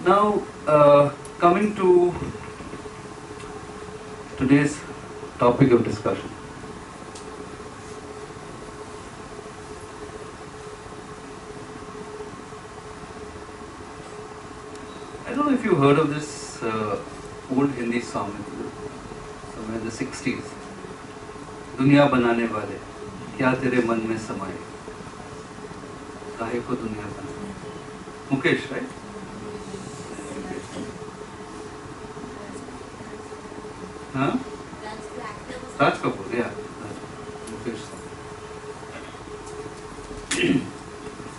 Now, coming to today's topic of discussion. I don't know if you heard of this old Hindi song somewhere in the 60s. दुनिया बनाने वाले क्या तेरे मन में समाए काहे को दुनिया बनाए. Mukesh, right? Huh? Raj Kapoor, yeah. Mukesh.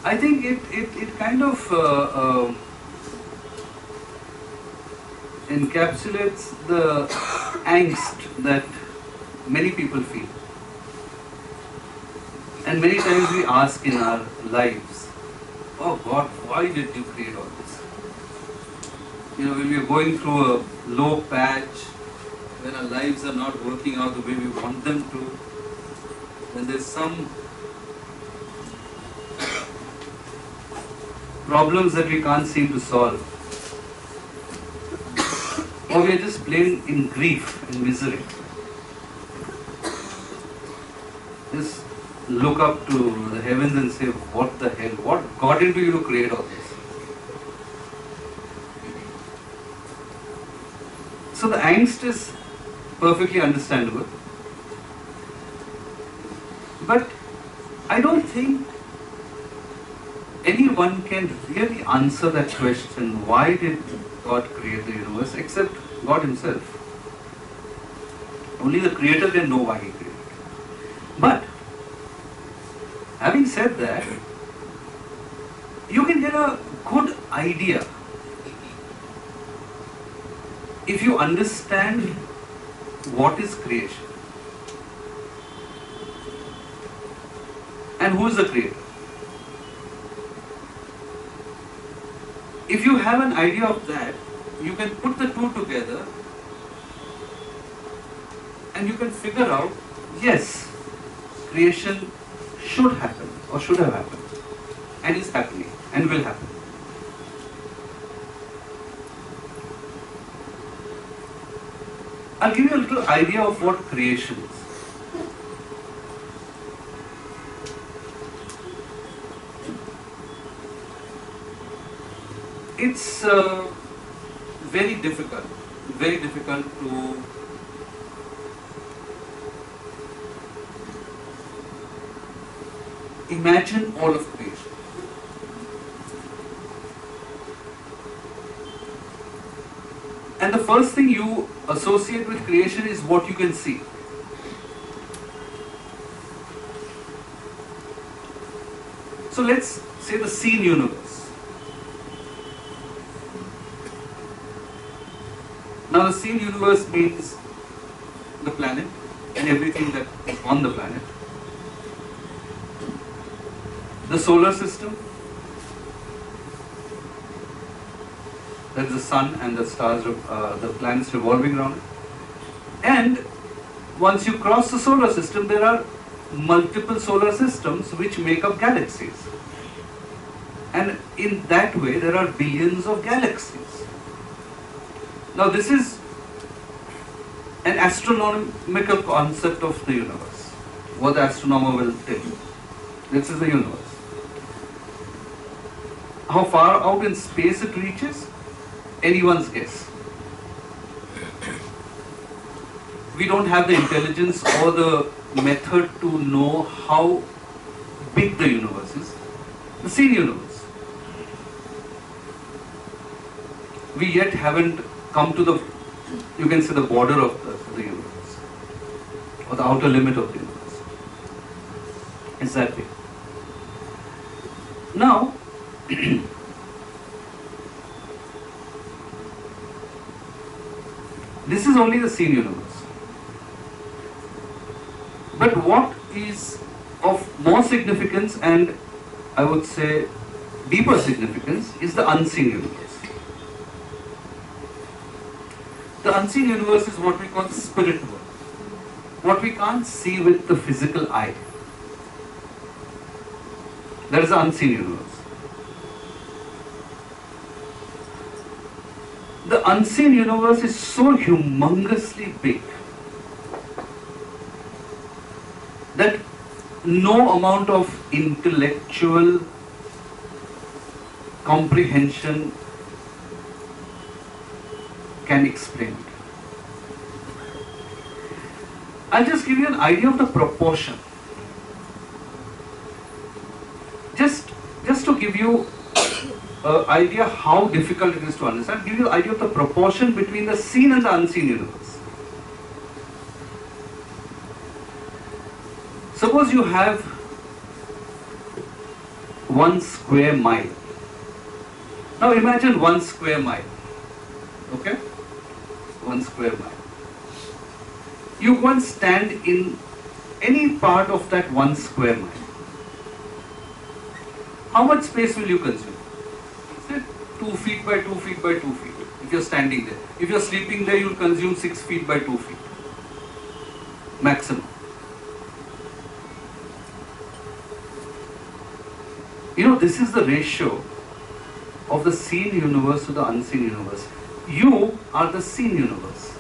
I think it kind of encapsulates the angst that many people feel. And many times we ask in our lives, oh God, why did you create all this? You know, when we are going through a low patch, when our lives are not working out the way we want them to, when there's some problems that we can't seem to solve, or we are just plain in grief and misery, just look up to the heavens and say, what the hell, what got into you to create all this? So the angst is perfectly understandable, but I don't think anyone can really answer that question, why did God create the universe, except God himself. Only the creator can know why he created it. But having said that, you can get a good idea if you understand what is creation and who is the creator. If you have an idea of that, you can put the two together and you can figure out, yes, creation should happen or should have happened and is happening and will happen. I'll give you a little idea of what creation is. It's very difficult to imagine all of creation. And the first thing you associate with creation is what you can see. So let's say the seen universe. Now the seen universe means the planet and everything that is on the planet. The solar system, that is the sun and the stars, the planets revolving around it. And once you cross the solar system, there are multiple solar systems which make up galaxies. And in that way, there are billions of galaxies. Now this is an astronomical concept of the universe. What the astronomer will tell you. This is the universe. How far out in space it reaches? Anyone's guess. We don't have the intelligence or the method to know how big the universe is. The seen universe. We yet haven't come to the, you can say, the border of the universe, or the outer limit of the universe. It's that way. Now, this is only the seen universe. But what is of more significance, and I would say deeper significance, is the unseen universe. The unseen universe is what we call the spirit world. What we can't see with the physical eye. That is the unseen universe. The unseen universe is so humongously big that no amount of intellectual comprehension can explain it. I'll just give you an idea of the proportion. Just to give you an idea how difficult it is to understand, I'll give you an idea of the proportion between the seen and the unseen universe. Suppose you have 1 square mile. Now imagine 1 square mile. Okay? 1 square mile. You go and stand in any part of that 1 square mile. How much space will you consume? Say 2 feet by 2 feet by 2 feet. If you're standing there. If you're sleeping there, you'll consume 6 feet by 2 feet. Maximum. You know, this is the ratio of the seen universe to the unseen universe. You are the seen universe.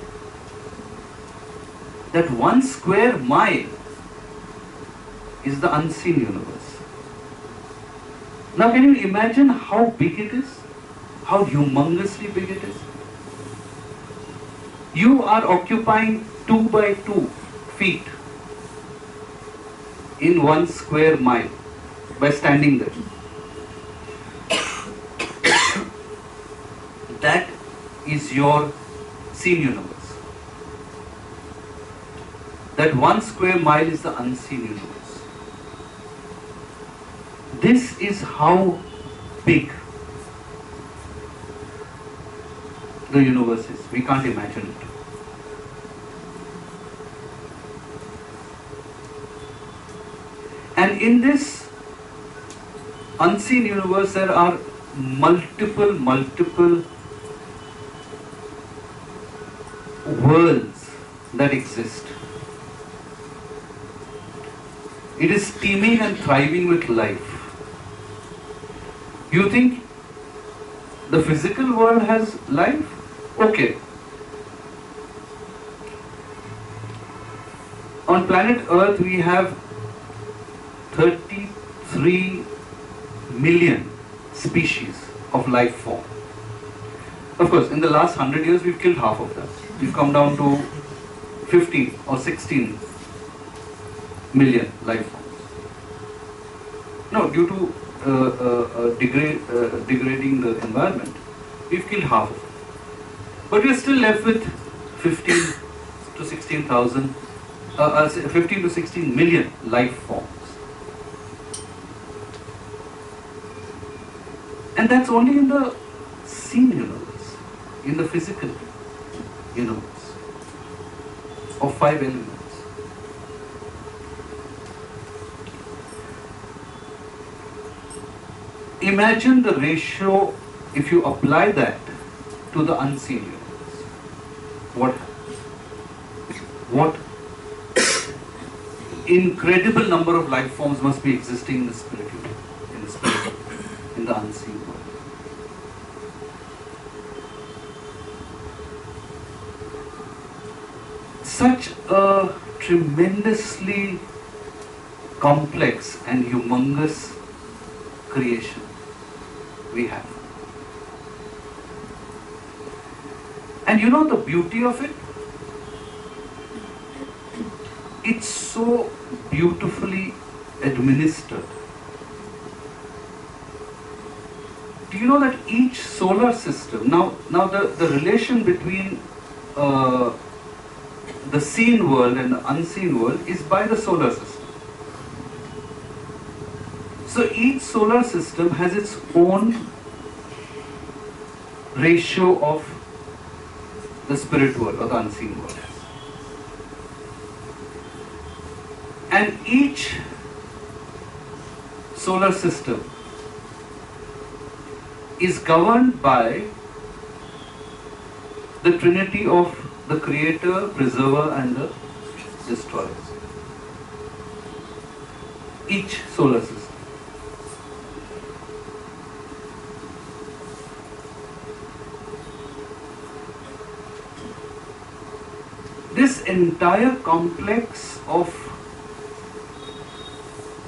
That 1 square mile is the unseen universe. Now can you imagine how big it is? How humongously big it is? You are occupying 2 by 2 feet in 1 square mile by standing there. That is your seen universe. That 1 square mile is the unseen universe. This is how big the universe is. We can't imagine it. And in this unseen universe, there are multiple worlds that exist. It is teeming and thriving with life. You think the physical world has life? Okay. On planet Earth, we have 33 million species of life form. Of course, in the last 100 years, we've killed half of them. We've come down to 15 or 16 million life forms. No, due to degrading the environment, we've killed half of them. But we're still left with 15 to 16,000, 15 to 16 million life forms. And that's only in the seen universe, in the physical universe of 5 elements. Imagine the ratio if you apply that to the unseen universe. What happens? What incredible number of life forms must be existing in the spirit universe, in the unseen world. Such a tremendously complex and humongous creation we have. And you know the beauty of it? It's so beautifully administered. Do you know that each solar system, now the relation between the seen world and the unseen world is by the solar system. So each solar system has its own ratio of the spirit world or the unseen world. And each solar system is governed by the trinity of the creator, preserver and the destroyer. Each solar system. this entire complex of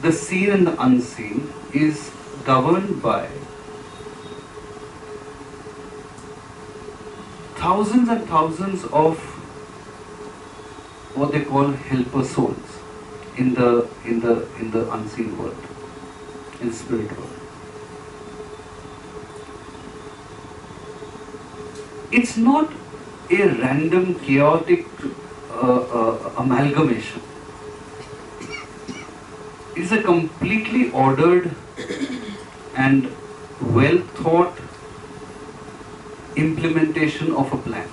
the seen and the unseen is governed by thousands and thousands of what they call helper souls in the unseen world, in the spirit world. It's not a random chaotic amalgamation. It is a completely ordered and well thought implementation of a plan.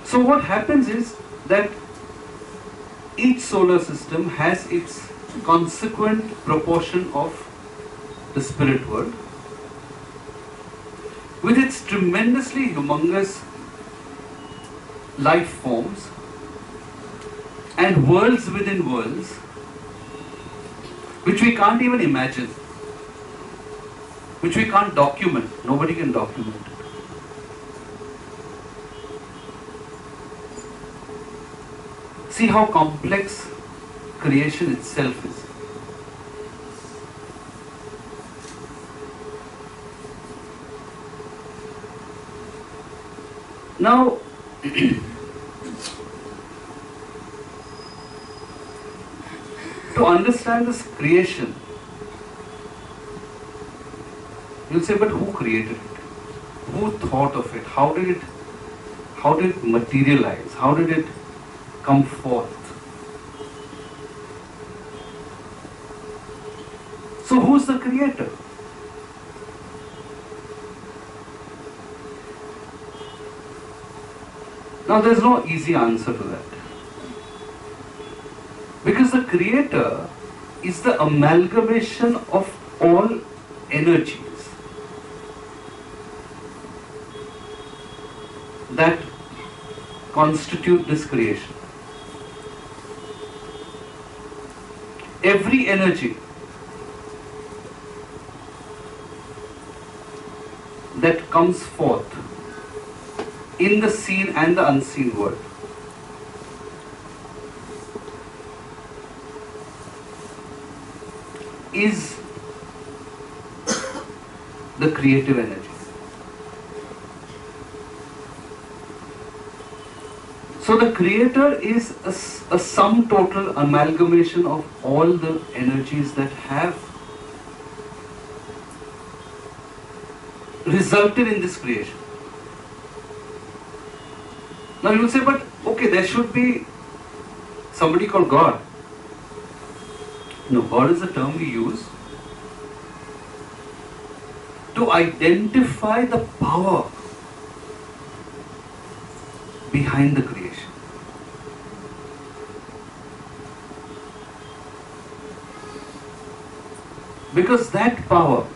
So what happens is that each solar system has its consequent proportion of the spirit world with its tremendously humongous life forms and worlds within worlds which we can't even imagine, which we can't document. Nobody can document it. See how complex creation itself is. Now, to understand this creation, you'll say, but who created it? Who thought of it? How did it materialize? How did it come forth? So who's the creator? Now there's no easy answer to that. Because the creator is the amalgamation of all energies that constitute this creation. Every energy that comes forth in the seen and the unseen world is the creative energy. So the creator is a sum total amalgamation of all the energies that have resulted in this creation. Now you will say, but okay, there should be somebody called God. No, God is the term we use to identify the power behind the creation. Because that power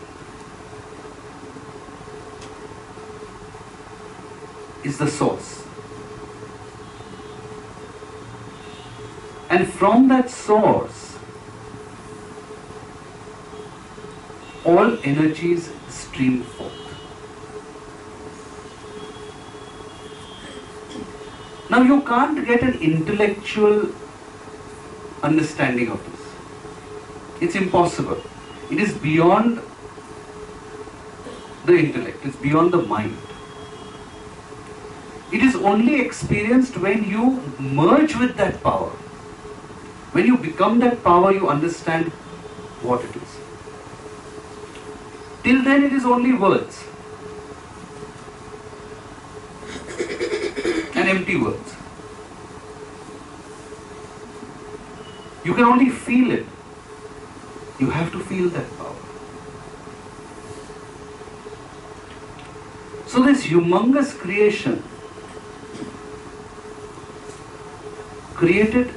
is the source. And from that source, all energies stream forth. Now you can't get an intellectual understanding of this. It's impossible. It is beyond the intellect, it's beyond the mind. It is only experienced when you merge with that power. When you become that power, you understand what it is. Till then, it is only words and empty words. You can only feel it. You have to feel that power. So this humongous creation created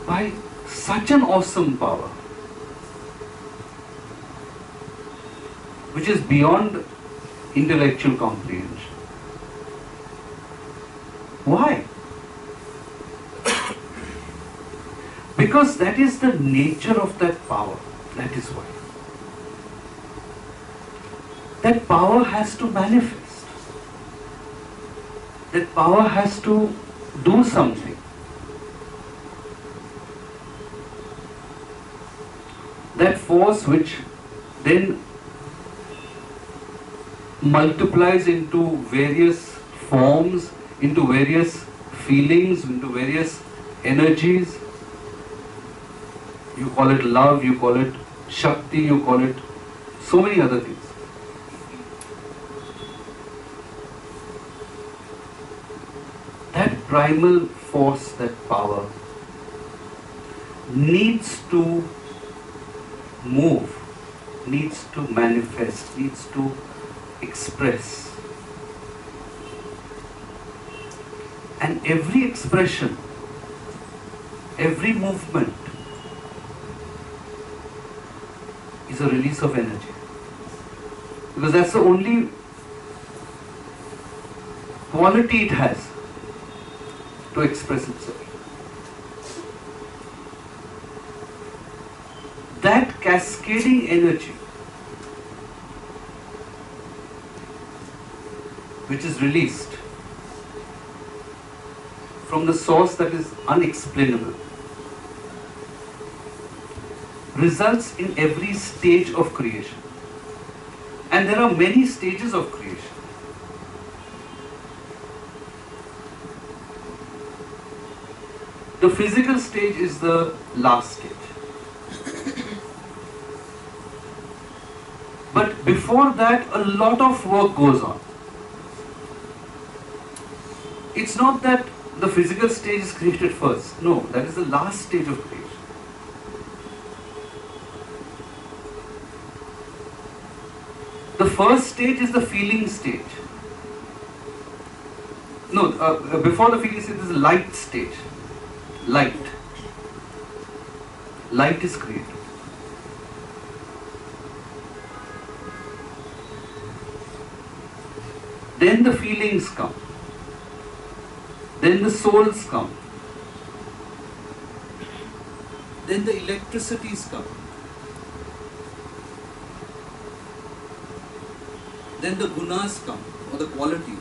by such an awesome power, which is beyond intellectual comprehension. Why? Because that is the nature of that power. That is why. that power has to manifest. That power has to do something. That force which then multiplies into various forms, into various feelings, into various energies. You call it love, you call it Shakti, you call it so many other things. That primal force, that power, needs to move, needs to manifest, needs to express. And every expression, every movement is a release of energy. Because that's the only quality it has to express itself. That cascading energy which is released from the source that is unexplainable results in every stage of creation. And there are many stages of creation. The physical stage is the last stage. But before that, a lot of work goes on. It's not that the physical stage is created first. No, that is the last stage of creation. The first stage is the feeling stage. No, before the feeling stage is the light stage. Light. Light is created. Then the feelings come. Then the souls come. Then the electricities come. Then the gunas come, or the qualities.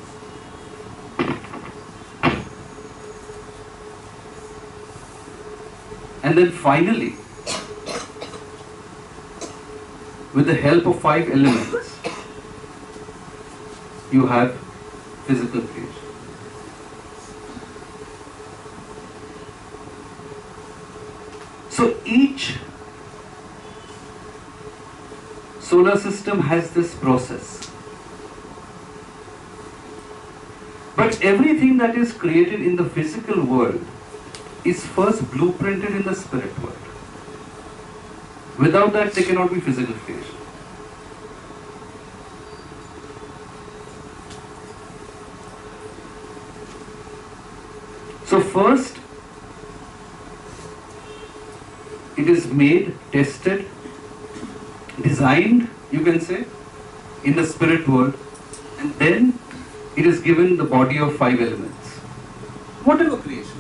And then finally, with the help of 5 elements, you have physical creation. So each solar system has this process. But everything that is created in the physical world is first blueprinted in the spirit world. Without that, there cannot be physical creation. So first, it is made, tested, designed, you can say, in the spirit world, and then it is given the body of 5 elements. Whatever creation.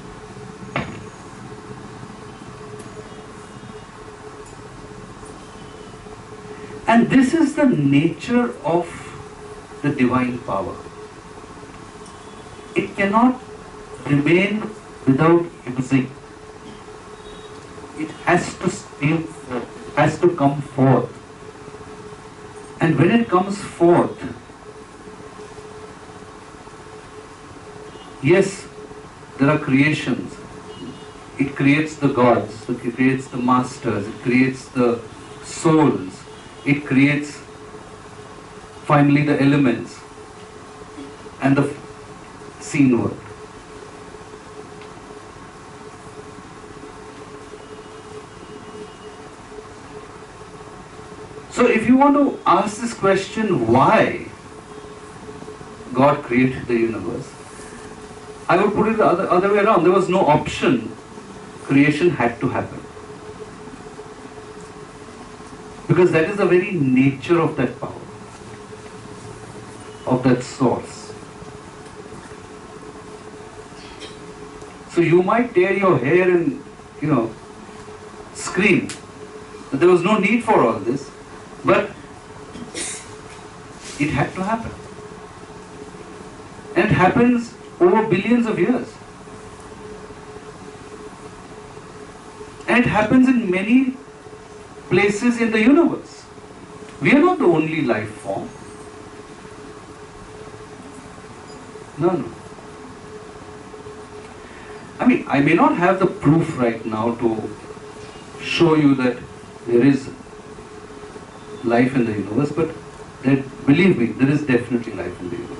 And this is the nature of the divine power. It cannot remain without using. It has to stream forth, has to come forth. And when it comes forth, yes, there are creations. It creates the gods, it creates the masters, it creates the souls, it creates finally the elements and the seen world. So if you want to ask this question, why God created the universe, I would put it the other way around. There was no option. Creation had to happen. Because that is the very nature of that power, of that source. So you might tear your hair and, scream that there was no need for all this. But It had to happen. And it happens over billions of years. And it happens in many places in the universe. We are not the only life form. No. I mean, I may not have the proof right now to show you that there is life in the universe, but believe me, there is definitely life in the universe.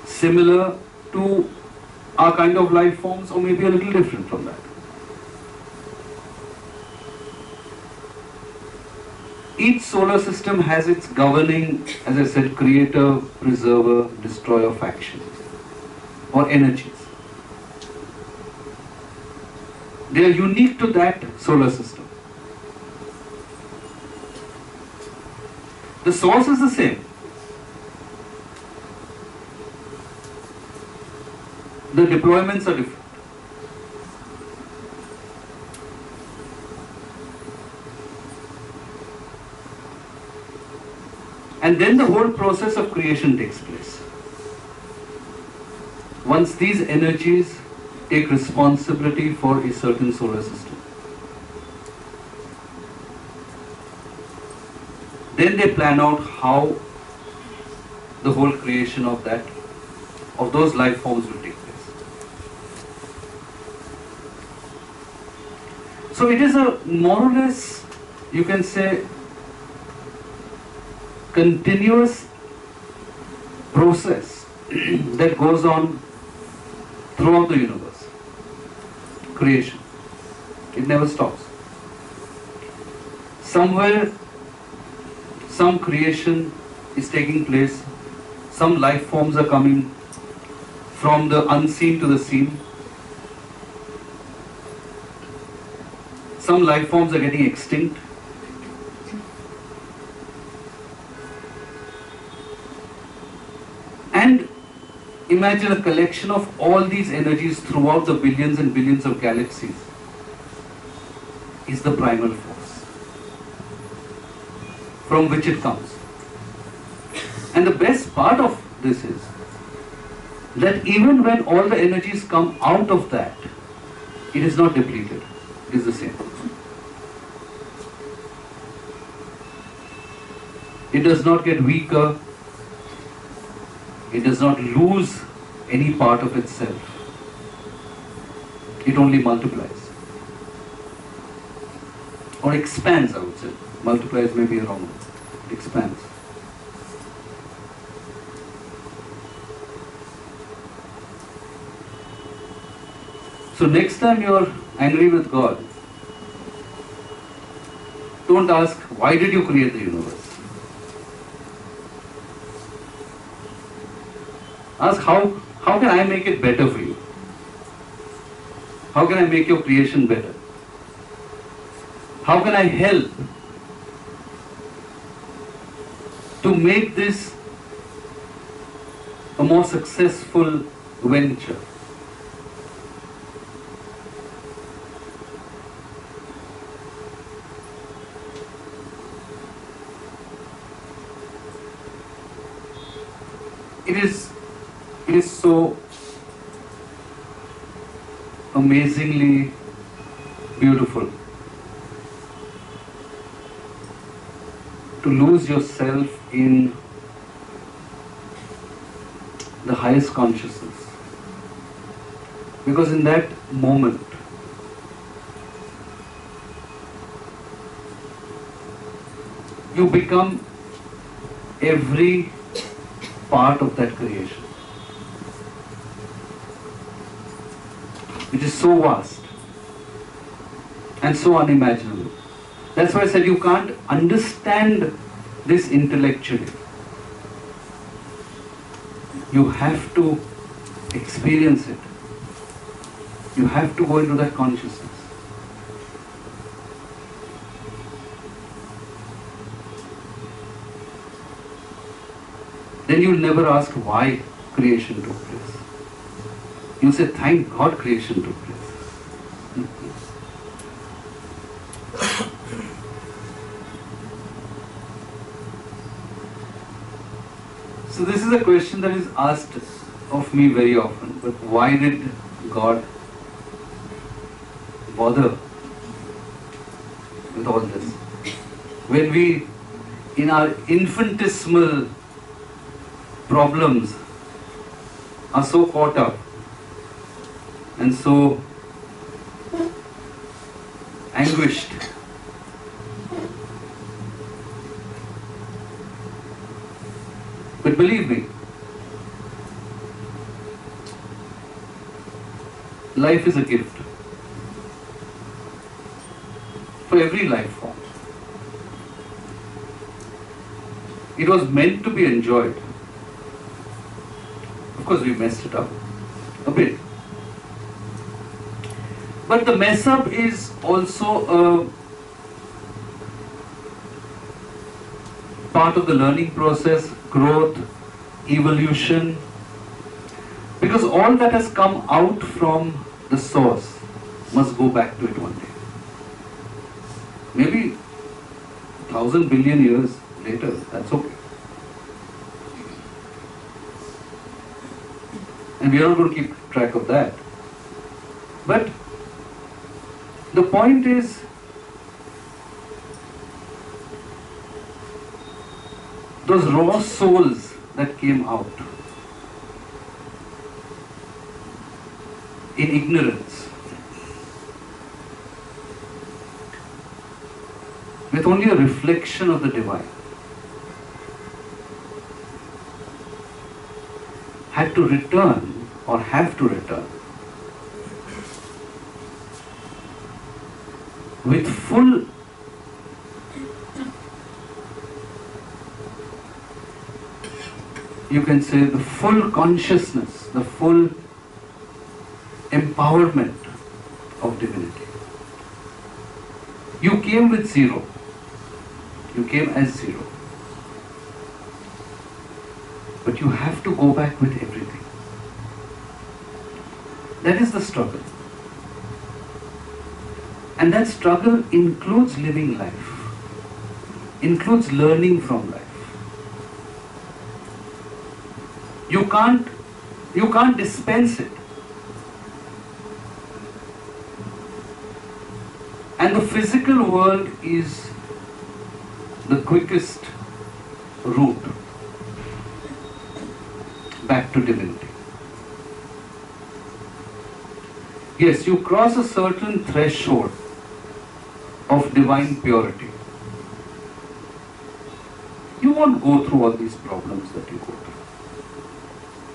Similar to our kind of life forms, or maybe a little different from that. Each solar system has its governing, as I said, creator, preserver, destroyer factions or energies. They are unique to that solar system. The source is the same. The deployments are different. And then the whole process of creation takes place. Once these energies take responsibility for a certain solar system, then they plan out how the whole creation of those life forms will take place. So it is a more or less, you can say, continuous process that goes on throughout the universe. Creation. It never stops. Somewhere, some creation is taking place. Some life forms are coming from the unseen to the seen. Some life forms are getting extinct. And imagine a collection of all these energies throughout the billions and billions of galaxies is the primal force from which it comes. And the best part of this is that even when all the energies come out of that, it is not depleted. It is the same. It does not get weaker. It does not lose any part of itself. It only multiplies. Or expands, I would say. Multiplies may be a wrong word. It expands. So next time you are angry with God, don't ask, why did you create the universe? Ask, how can I make it better for you? How can I make your creation better? How can I help to make this a more successful venture? It is so amazingly beautiful to lose yourself in the highest consciousness, because in that moment you become every part of that creation, which is so vast and so unimaginable. That's why I said you can't understand this intellectually. You have to experience it. You have to go into that consciousness. Then you'll never ask why creation took place. You'll say, thank God creation took place. So this is a question that is asked of me very often. But why did God bother with all this? When we, in our infinitesimal problems, are so caught up and so anguished. But believe me, life is a gift for every life form. It was meant to be enjoyed. Of course, we messed it up a bit. But the mess up is also a part of the learning process, growth, evolution. Because all that has come out from the source must go back to it one day. Maybe 1,000 billion years later, that's okay. And we are not going to keep track of that. But the point is, those raw souls that came out in ignorance, with only a reflection of the divine, had to return or have to return with full you can say the full consciousness, the full empowerment of divinity. You came with zero. You came as zero. But you have to go back with everything. That is the struggle. And that struggle includes living life, includes learning from life. You can't dispense it. And the physical world is the quickest route back to divinity. Yes, you cross a certain threshold of divine purity. You won't go through all these problems that you go through.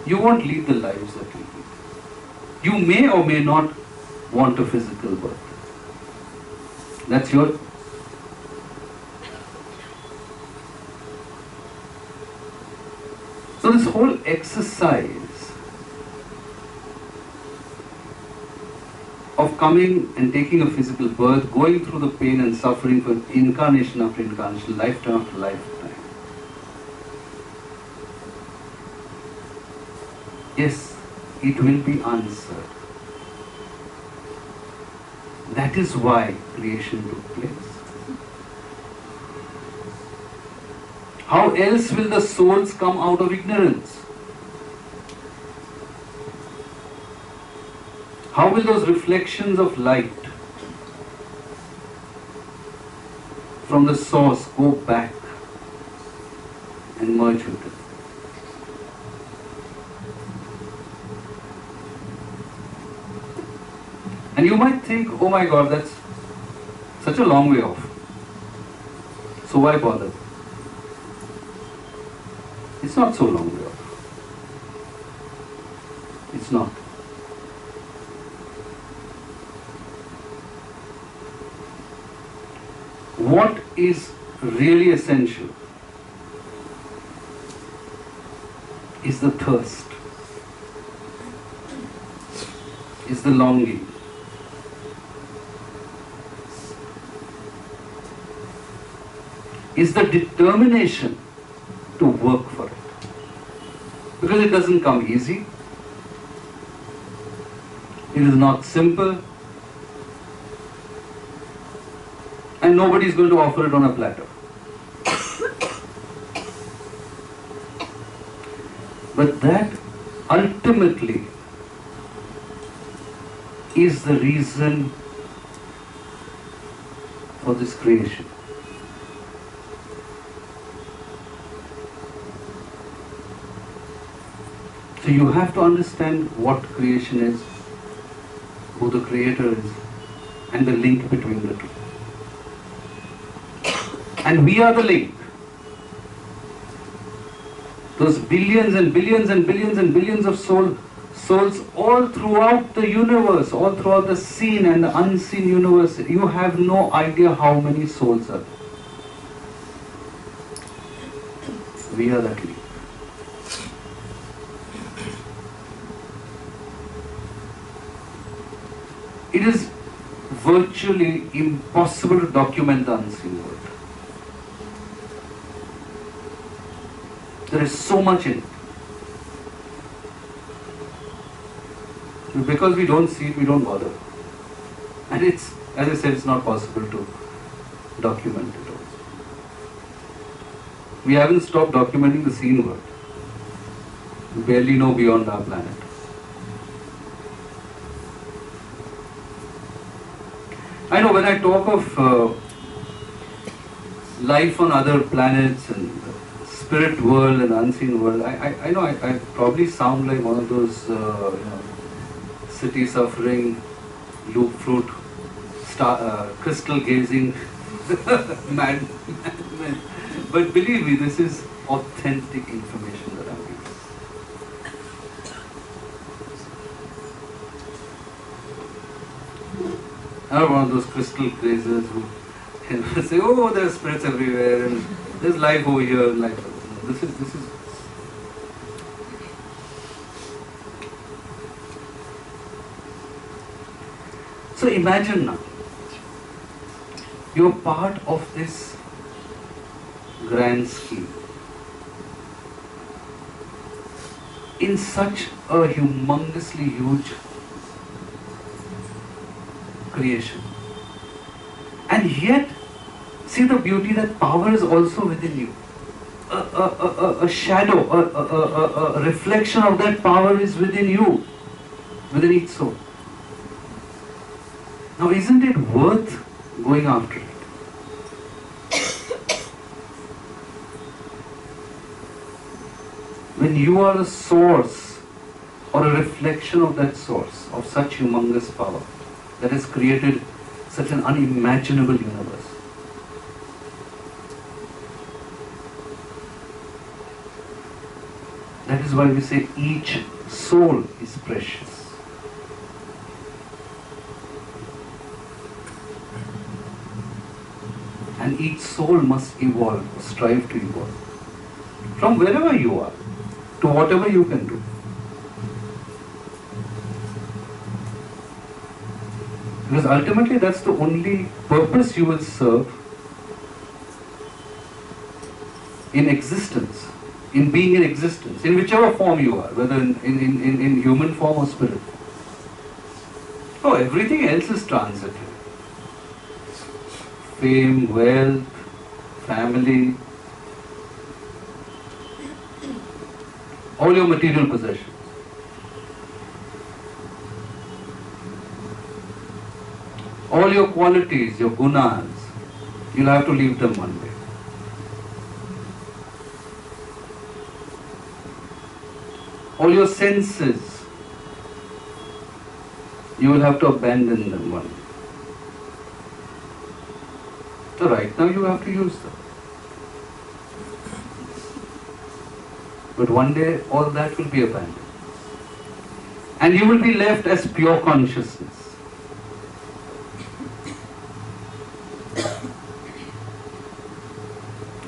You won't lead the lives that you lead. You may or may not want a physical birth. That's your... So this whole exercise of coming and taking a physical birth, going through the pain and suffering for incarnation after incarnation, lifetime after lifetime. Yes, it will be answered. That is why creation took place. How else will the souls come out of ignorance? How will those reflections of light from the source go back and merge with it? And you might think, oh my God, that's such a long way off. So why bother? It's not so long way off. It's not. What is really essential is the thirst, is the longing. Is the determination to work for it. Because it doesn't come easy. It is not simple. And nobody is going to offer it on a platter. But that ultimately is the reason for this creation. So you have to understand what creation is, who the creator is, and the link between the two. And we are the link. Those billions and billions and billions and billions of souls all throughout the universe, all throughout the seen and the unseen universe, you have no idea how many souls are there. We are that link. It is virtually impossible to document the unseen world. There is so much in it. Because we don't see it, we don't bother. And it's, as I said, it's not possible to document it also. We haven't stopped documenting the seen world. We barely know beyond our planet. I know when I talk of life on other planets and the spirit world and unseen world, I know I probably sound like one of those city suffering, loop fruit, crystal gazing man. But believe me, this is authentic information that I'm giving. I'm not one of those crystal gazers who say, oh, there's spirits everywhere and there's life over here and life over there. This is. So imagine now, you're part of this grand scheme in such a humongously huge creation. And yet, see the beauty that power is also within you. A shadow, a reflection of that power is within you, within each soul. Now, isn't it worth going after it? When you are a source or a reflection of that source, of such humongous power that has created such an unimaginable universe. That is why we say each soul is precious. And each soul must evolve, strive to evolve. From wherever you are, to whatever you can do. Because ultimately that's the only purpose you will serve in existence, in being in existence, in whichever form you are, whether in human form or spirit form. Oh, everything else is transitive. Fame, wealth, family, all your material possessions. All your qualities, your gunas, you'll have to leave them one day. All your senses, you will have to abandon them one day. So right now you have to use them. But one day all that will be abandoned. And you will be left as pure consciousness.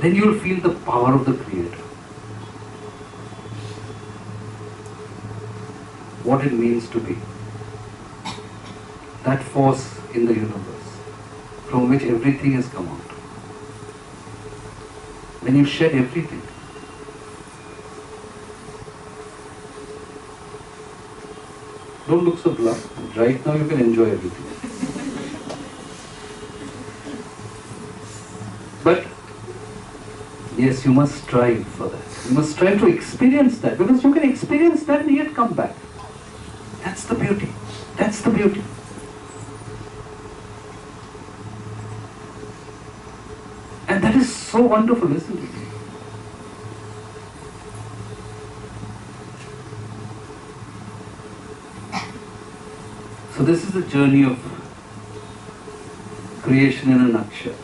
Then you will feel the power of the Creator. What it means to be. That force in the universe from which everything has come out. When you shed everything. Don't look so blunt. Right now you can enjoy everything. Yes, you must strive for that. You must strive to experience that, because you can experience that and yet come back. That's the beauty. That's the beauty. And that is so wonderful, isn't it? So this is the journey of creation in a nutshell.